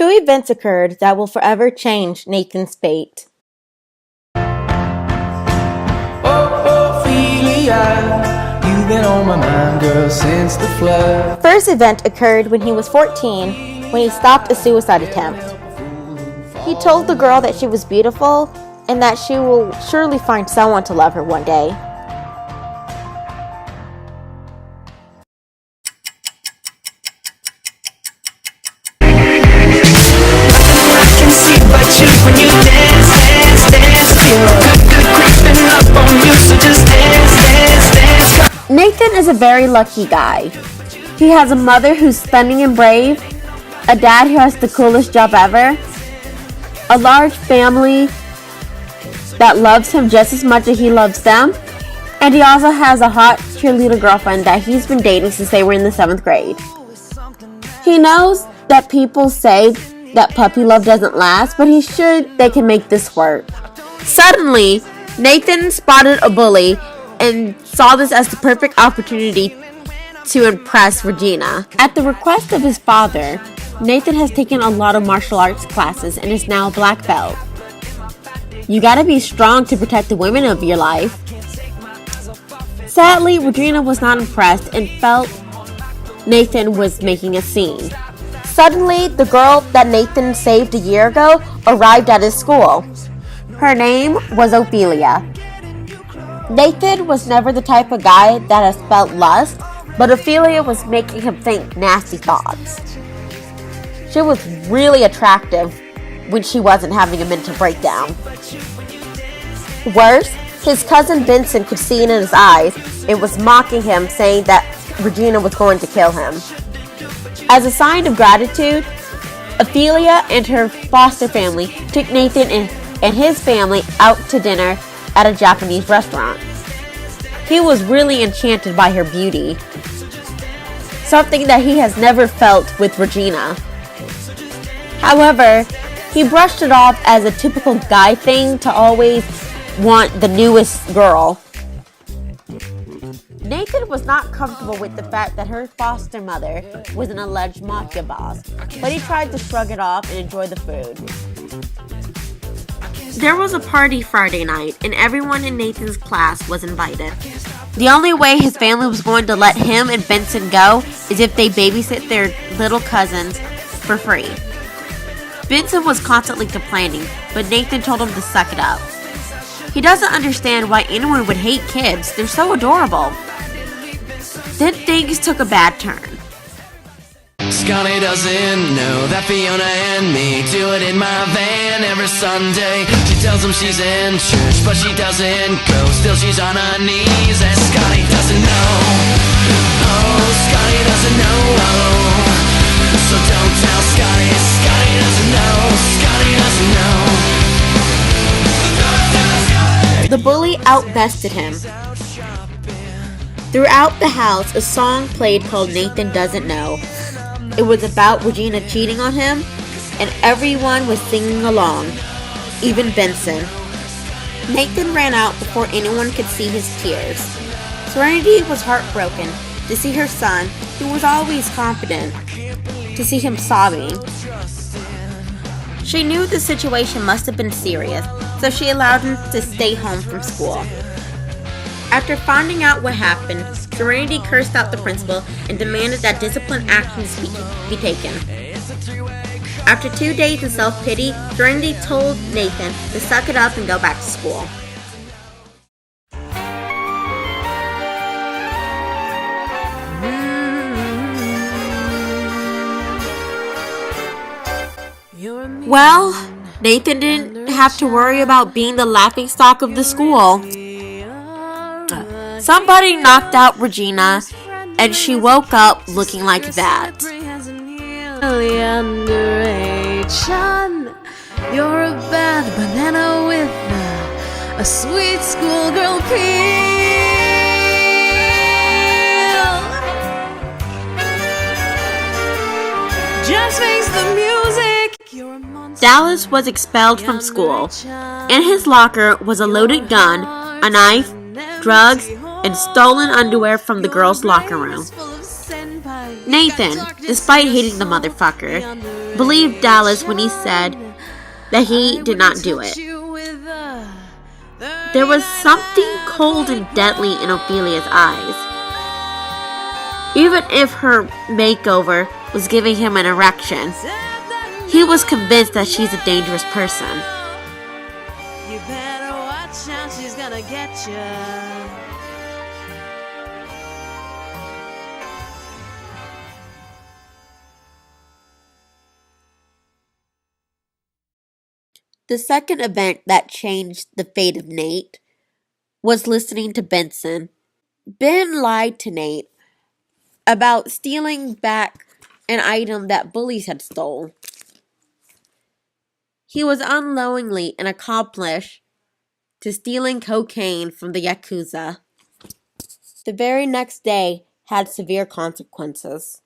Two events occurred that will forever change Nathan's fate. OPHELIA, you've been on my mind, girl, since the flood. First event occurred when he was 14, when he stopped a suicide attempt. He told the girl that she was beautiful and that she will surely find someone to love her one day. Nathan is a very lucky guy. He has a mother who's stunning and brave, a dad who has the coolest job ever, a large family that loves him just as much as he loves them, and he also has a hot cheerleader girlfriend that he's been dating since they were in the 7th grade. He knows that people say that puppy love doesn't last, but he's sure they can make this work. Suddenly, Nathan spotted a bully and saw this as the perfect opportunity to impress Regina. At the request of his father, Nathan has taken a lot of martial arts classes and is now a black belt. You gotta be strong to protect the women of your life. Sadly, Regina was not impressed and felt Nathan was making a scene. Suddenly, the girl that Nathan saved a year ago arrived at his school. Her name was Ophelia. Nathan was never the type of guy that has felt lust, but Ophelia was making him think nasty thoughts. She was really attractive when she wasn't having a mental breakdown. Worse, his cousin Vincent could see it in his eyes and was mocking him, saying that Regina was going to kill him. As a sign of gratitude, Ophelia and her foster family took Nathan and his family out to dinner at a Japanese restaurant. He was really enchanted by her beauty, something that he has never felt with Regina. However, he brushed it off as a typical guy thing to always want the newest girl. Nathan was not comfortable with the fact that her foster mother was an alleged mafia boss, but he tried to shrug it off and enjoy the food. There was a party Friday night, and everyone in Nathan's class was invited. The only way his family was going to let him and Vincent go is if they babysit their little cousins for free. Vincent was constantly complaining, but Nathan told him to suck it up. He doesn't understand why anyone would hate kids. They're so adorable. Then things took a bad turn. Scotty doesn't know that Fiona and me do it in my van every Sunday. She tells him she's in church, but she doesn't go. Still she's on her knees, and Scotty doesn't know. Oh, Scotty doesn't know. So don't tell Scotty. Scotty doesn't know. Scotty doesn't know. The bully outbested him. Throughout the house, a song played called Nathan Doesn't Know. It was about Regina cheating on him, and everyone was singing along, even Vincent. Nathan ran out before anyone could see his tears. Serenity was heartbroken to see her son, who was always confident, to see him sobbing. She knew the situation must have been serious, so she allowed him to stay home from school. After finding out what happened, Serenity cursed out the principal and demanded that disciplined actions be taken. After 2 days of self-pity, Serenity told Nathan to suck it up and go back to school. Well, Nathan didn't have to worry about being the laughingstock of the school. Somebody knocked out Regina, and she woke up looking like that. You're a bad banana with a sweet schoolgirl peel. Just face the music. Dallas was expelled from school. In his locker was a loaded gun, a knife, drugs, and stolen underwear from the girls' locker room. Nathan, despite hating the motherfucker, believed Dallas when he said that he did not do it. There was something cold and deadly in Ophelia's eyes. Even if her makeover was giving him an erection, he was convinced that she's a dangerous person. You better watch out, she's gonna get you. The second event that changed the fate of Nate was listening to Benson. Ben lied to Nate about stealing back an item that bullies had stolen. He was unknowingly an accomplice to stealing cocaine from the Yakuza. The very next day had severe consequences.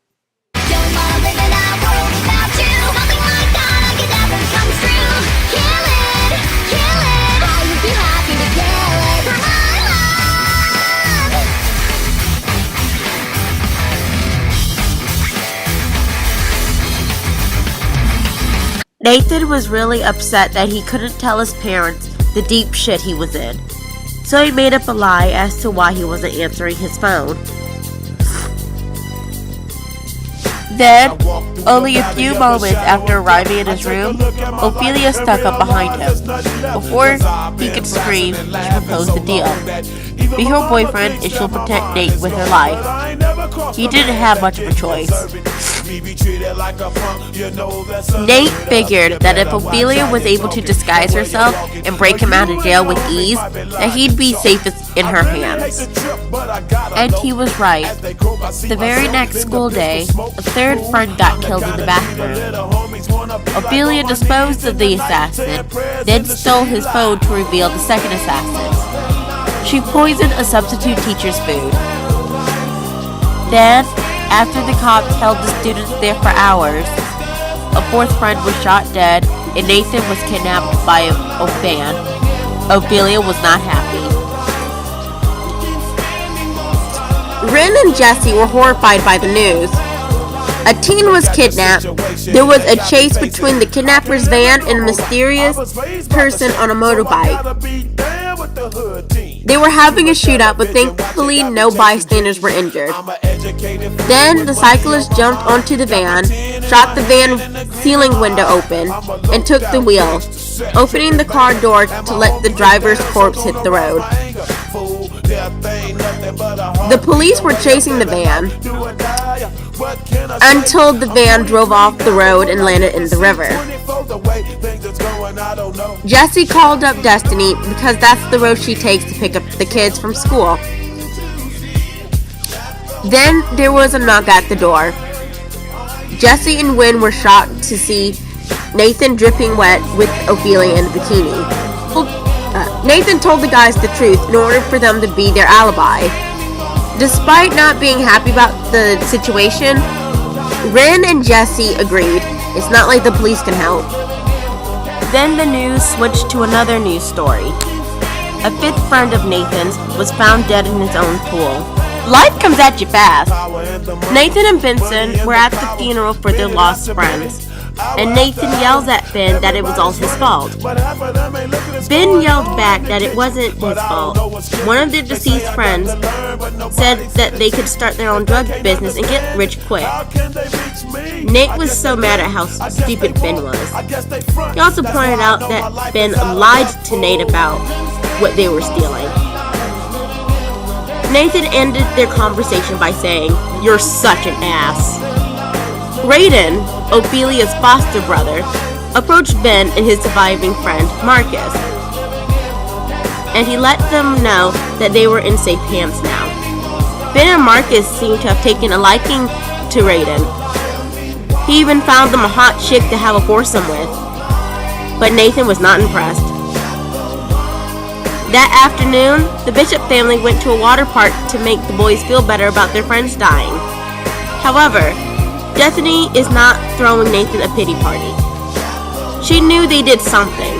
Nathan was really upset that he couldn't tell his parents the deep shit he was in, so he made up a lie as to why he wasn't answering his phone. Then, only a few moments after arriving in his room, Ophelia snuck up behind him. Before he could scream, she proposed a deal. Be her boyfriend and she'll protect Nate with her life. He didn't have much of a choice. Nate figured that if Ophelia was able to disguise herself and break him out of jail with ease, that he'd be safest in her hands. And he was right. The very next school day, a third friend got killed in the bathroom. Ophelia disposed of the assassin, then stole his phone to reveal the second assassin. She poisoned a substitute teacher's food. Then, after the cops held the students there for hours, a fourth friend was shot dead and Nathan was kidnapped by a van. Ophelia was not happy. Ren and Jesse were horrified by the news. A teen was kidnapped. There was a chase between the kidnapper's van and a mysterious person on a motorbike. They were having a shootout, but thankfully no bystanders were injured. Then the cyclist jumped onto the van, shot the van ceiling window open, and took the wheel, opening the car door to let the driver's corpse hit the road. The police were chasing the van until the van drove off the road and landed in the river. Jessie called up Destiny because that's the road she takes to pick up the kids from school. Then there was a knock at the door. Jessie and Wynn were shocked to see Nathan dripping wet with Ophelia in a bikini. Nathan told the guys the truth in order for them to be their alibi. Despite not being happy about the situation, Ren and Jesse agreed. It's not like the police can help. Then the news switched to another news story. A fifth friend of Nathan's was found dead in his own pool. Life comes at you fast. Nathan and Benson were at the funeral for their lost friends, and Nathan yells at Ben that it was all his fault. Ben yelled back that it wasn't his fault. One of their deceased friends said that they could start their own drug business and get rich quick. Nate was so mad at how stupid Ben was. He also pointed out that Ben lied to Nate about what they were stealing. Nathan ended their conversation by saying, "You're such an ass." Raiden, Ophelia's foster brother, approached Ben and his surviving friend, Marcus, and he let them know that they were in safe hands now. Ben and Marcus seemed to have taken a liking to Raiden. He even found them a hot chick to have a foursome with, but Nathan was not impressed. That afternoon, the Bishop family went to a water park to make the boys feel better about their friends dying. However, Destiny is not throwing Nathan a pity party. She knew they did something.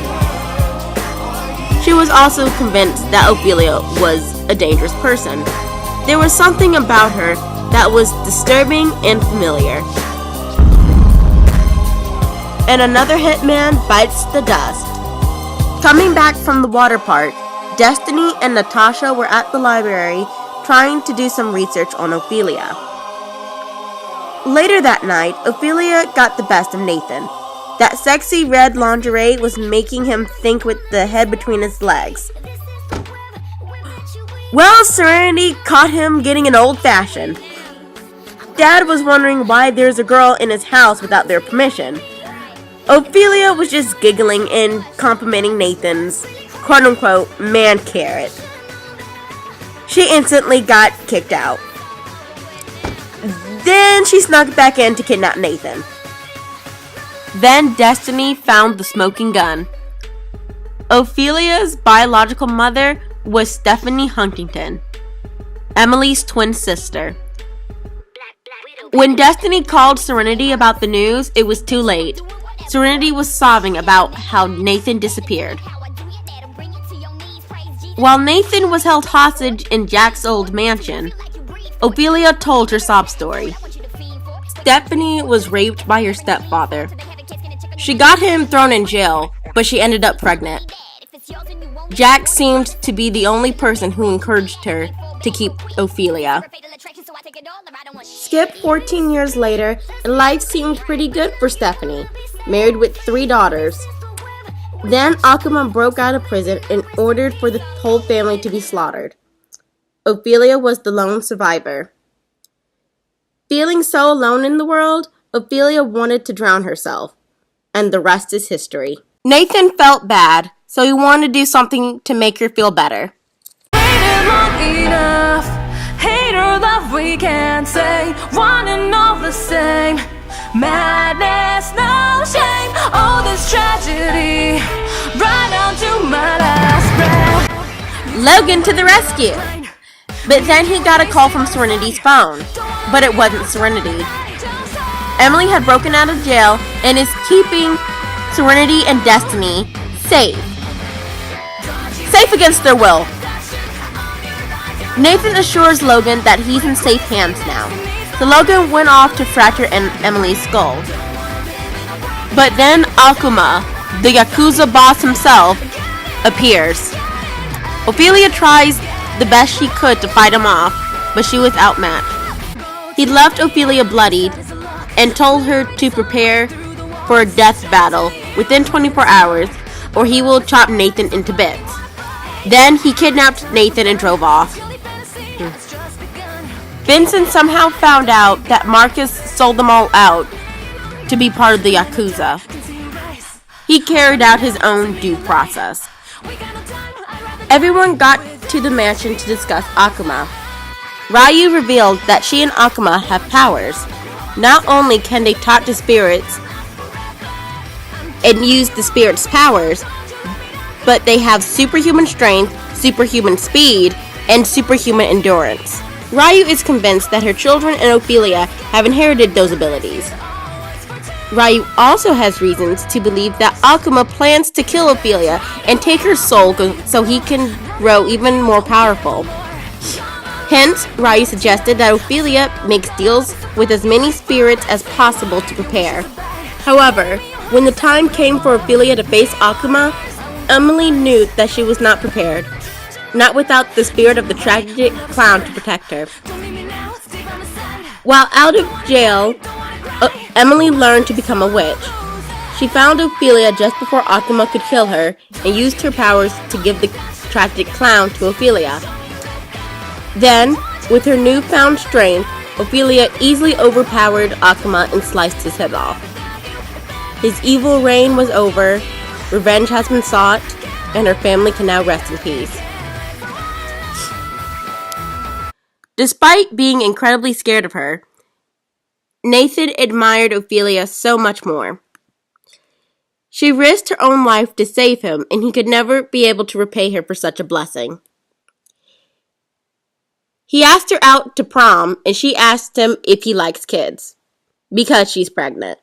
She was also convinced that Ophelia was a dangerous person. There was something about her that was disturbing and familiar. and another hitman bites the dust. Coming back from the water park, Destiny and Natasha were at the library trying to do some research on Ophelia. Later that night, Ophelia got the best of Nathan. That sexy red lingerie was making him think with the head between his legs. Well, Serenity caught him getting an old-fashioned. Dad was wondering why there's a girl in his house without their permission. Ophelia was just giggling and complimenting Nathan's quote-unquote man carrot. She instantly got kicked out. Then she snuck back in to kidnap Nathan. Then Destiny found the smoking gun. Ophelia's biological mother was Stephanie Huntington, Emily's twin sister. When Destiny called Serenity about the news, it was too late. Serenity was sobbing about how Nathan disappeared. While Nathan was held hostage in Jack's old mansion, Ophelia told her sob story. Stephanie was raped by her stepfather. She got him thrown in jail, but she ended up pregnant. Jack seemed to be the only person who encouraged her to keep Ophelia. Skip 14 years later, and life seemed pretty good for Stephanie, married with 3 daughters. Then Akuma broke out of prison and ordered for the whole family to be slaughtered. Ophelia was the lone survivor. Feeling so alone in the world, Ophelia wanted to drown herself, and the rest is history. Nathan felt bad, so he wanted to do something to make her feel better. Waited long enough, hate or love we can't say, one and all the same, madness, no shame, all this tragedy, right down to my last breath. Logan to the rescue! But then he got a call from Serenity's phone, but it wasn't Serenity. Emily had broken out of jail and is keeping Serenity and Destiny safe. Safe against their will. Nathan assures Logan that he's in safe hands now, so Logan went off to fracture Emily's skull. But then Akuma, the Yakuza boss himself, appears. Ophelia tries the best she could to fight him off, but she was outmatched. He left Ophelia bloodied and told her to prepare for a death battle within 24 hours or he will chop Nathan into bits. Then he kidnapped Nathan and drove off. Vincent somehow found out that Marcus sold them all out to be part of the Yakuza. He carried out his own due process. Everyone got to the mansion to discuss Akuma. Ryu revealed that she and Akuma have powers. Not only can they talk to spirits and use the spirits' powers, but they have superhuman strength, superhuman speed, and superhuman endurance. Ryu is convinced that her children and Ophelia have inherited those abilities. Ryu also has reasons to believe that Akuma plans to kill Ophelia and take her soul so he can grow even more powerful. Hence, Ryu suggested that Ophelia makes deals with as many spirits as possible to prepare. However, when the time came for Ophelia to face Akuma, Emily knew that she was not prepared, not without the spirit of the tragic clown to protect her. While out of jail, Emily learned to become a witch. She found Ophelia just before Akuma could kill her and used her powers to give the tragic clown to Ophelia. Then, with her newfound strength, Ophelia easily overpowered Akuma and sliced his head off. His evil reign was over, revenge has been sought, and her family can now rest in peace. Despite being incredibly scared of her, Nathan admired Ophelia so much more. She risked her own life to save him, and he could never be able to repay her for such a blessing. He asked her out to prom, and she asked him if he likes kids, because she's pregnant.